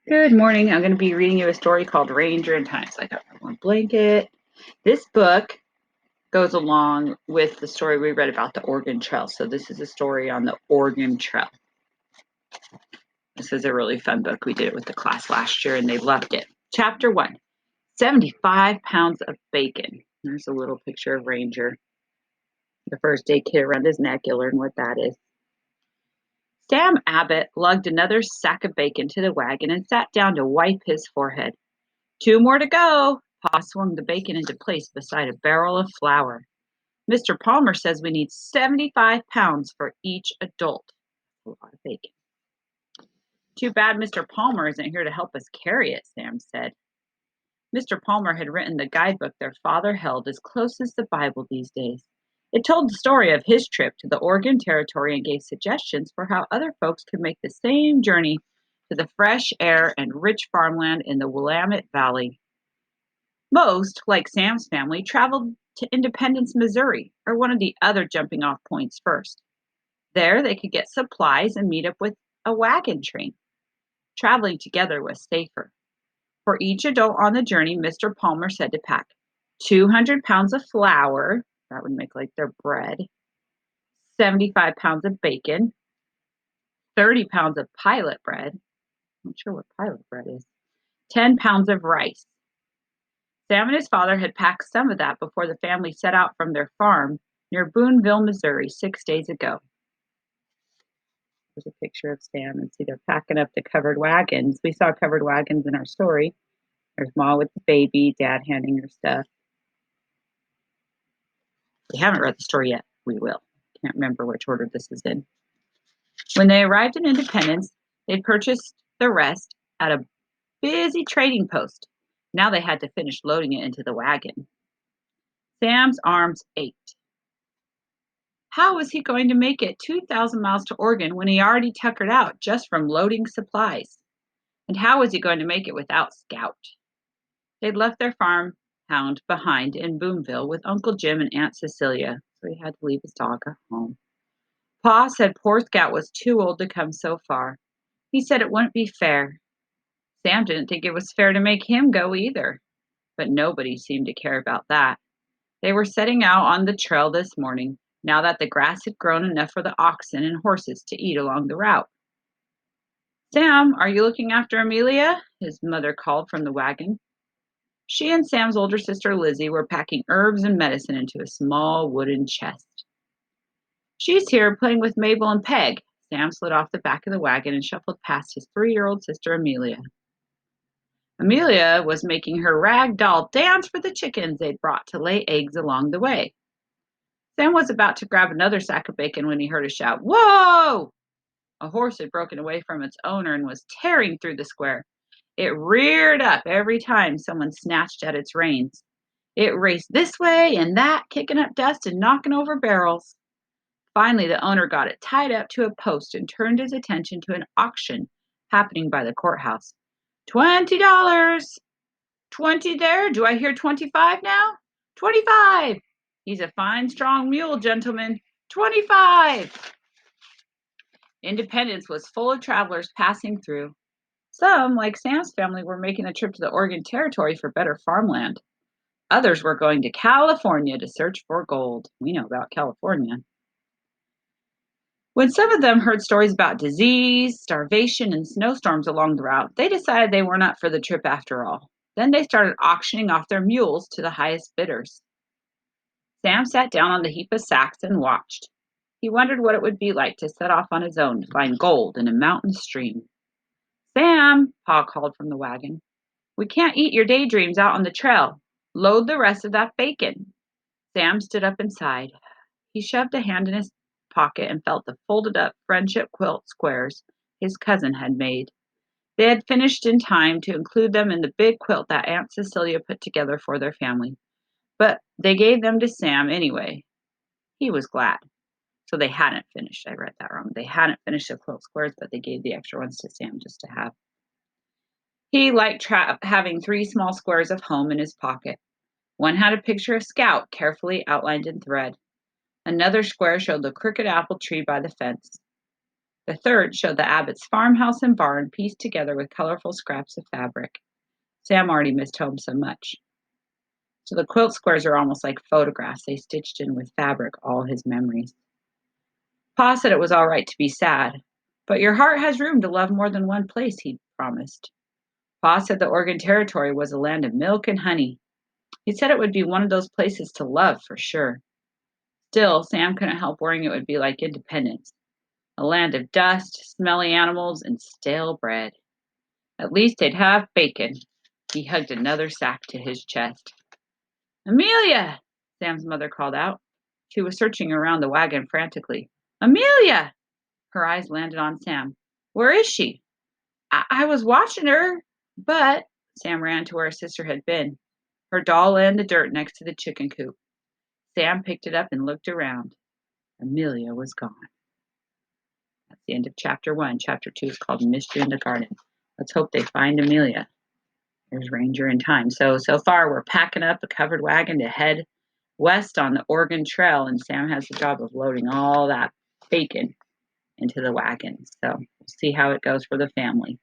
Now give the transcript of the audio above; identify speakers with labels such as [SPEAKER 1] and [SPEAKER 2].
[SPEAKER 1] Good morning. I'm going to be reading you a story called Ranger in Time. So I got my one blanket. This book goes along with the story we read about the Oregon Trail. So this is a story on the Oregon Trail. This is a really fun book. We did it with the class last year and they loved it. Chapter 1, 75 pounds of bacon. There's a little picture of Ranger. The first day kid around his neck. You'll learn what that is. Sam Abbott lugged another sack of bacon to the wagon and sat down to wipe his forehead. 2 more to go. Pa swung the bacon into place beside a barrel of flour. Mr. Palmer says we need 75 pounds for each adult. A lot of bacon. Too bad Mr. Palmer isn't here to help us carry it, Sam said. Mr. Palmer had written the guidebook their father held as close as the Bible these days. It told the story of his trip to the Oregon Territory and gave suggestions for how other folks could make the same journey to the fresh air and rich farmland in the Willamette Valley. Most, like Sam's family, traveled to Independence, Missouri, or one of the other jumping off points first. There, they could get supplies and meet up with a wagon train. Traveling together was safer. For each adult on the journey, Mr. Palmer said to pack 200 pounds of flour, that would make like their bread, 75 pounds of bacon, 30 pounds of pilot bread, I'm not sure what pilot bread is, 10 pounds of rice. Sam and his father had packed some of that before the family set out from their farm near Boonville, Missouri, 6 days ago. There's a picture of Sam and see they're packing up the covered wagons. We saw covered wagons in our story. There's Ma with the baby, Dad handing her stuff. We haven't read the story yet. We will. Can't remember which order this is in. When they arrived in Independence, they purchased the rest at a busy trading post. Now they had to finish loading it into the wagon. Sam's arms ached. How was he going to make it 2,000 miles to Oregon when he already tuckered out just from loading supplies? And how was he going to make it without Scout? They'd left their farm hound behind in Boonville with Uncle Jim and Aunt Cecilia, so he had to leave his dog at home. Pa said poor Scout was too old to come so far. He said it wouldn't be fair. Sam didn't think it was fair to make him go either, but nobody seemed to care about that. They were setting out on the trail this morning, now that the grass had grown enough for the oxen and horses to eat along the route. Sam, are you looking after Amelia? His mother called from the wagon. She and Sam's older sister Lizzie were packing herbs and medicine into a small wooden chest. She's here playing with Mabel and Peg. Sam slid off the back of the wagon and shuffled past his 3-year-old sister Amelia. Amelia was making her rag doll dance for the chickens they'd brought to lay eggs along the way. Sam was about to grab another sack of bacon when he heard a shout, "Whoa!" A horse had broken away from its owner and was tearing through the square. It reared up every time someone snatched at its reins. It raced this way and that, kicking up dust and knocking over barrels. Finally, the owner got it tied up to a post and turned his attention to an auction happening by the courthouse. $20! 20 there? Do I hear 25 now? 25! He's a fine, strong mule, gentlemen. 25! Independence was full of travelers passing through. Some, like Sam's family, were making a trip to the Oregon Territory for better farmland. Others were going to California to search for gold. We know about California. When some of them heard stories about disease, starvation, and snowstorms along the route, they decided they were not for the trip after all. Then they started auctioning off their mules to the highest bidders. Sam sat down on the heap of sacks and watched. He wondered what it would be like to set off on his own to find gold in a mountain stream. Sam, Pa called from the wagon, we can't eat your daydreams out on the trail. Load the rest of that bacon. Sam stood up and sighed. He shoved a hand in his pocket and felt the folded up friendship quilt squares his cousin had made. They had finished in time to include them in the big quilt that Aunt Cecilia put together for their family. But they gave them to Sam anyway. He was glad. So they hadn't finished. I read that wrong. They hadn't finished the quilt squares, but they gave the extra ones to Sam just to have. He liked having 3 small squares of home in his pocket. One had a picture of Scout carefully outlined in thread. Another square showed the crooked apple tree by the fence. The third showed the Abbott's farmhouse and barn pieced together with colorful scraps of fabric. Sam already missed home so much. So the quilt squares are almost like photographs. They stitched in with fabric all his memories. Pa said it was all right to be sad, but your heart has room to love more than one place, he promised. Pa said the Oregon Territory was a land of milk and honey. He said it would be one of those places to love for sure. Still, Sam couldn't help worrying it would be like Independence, a land of dust, smelly animals, and stale bread. At least they'd have bacon. He hugged another sack to his chest. Amelia! Sam's mother called out. She was searching around the wagon frantically. Amelia! Her eyes landed on Sam. Where is she? I was watching her, but Sam ran to where his sister had been. Her doll lay in the dirt next to the chicken coop. Sam picked it up and looked around. Amelia was gone. That's the end of chapter 1. Chapter 2 is called Mystery in the Garden. Let's hope they find Amelia. There's Ranger in time. So far we're packing up a covered wagon to head west on the Oregon Trail, and Sam has the job of loading all that bacon into the wagon. So we'll see how it goes for the family.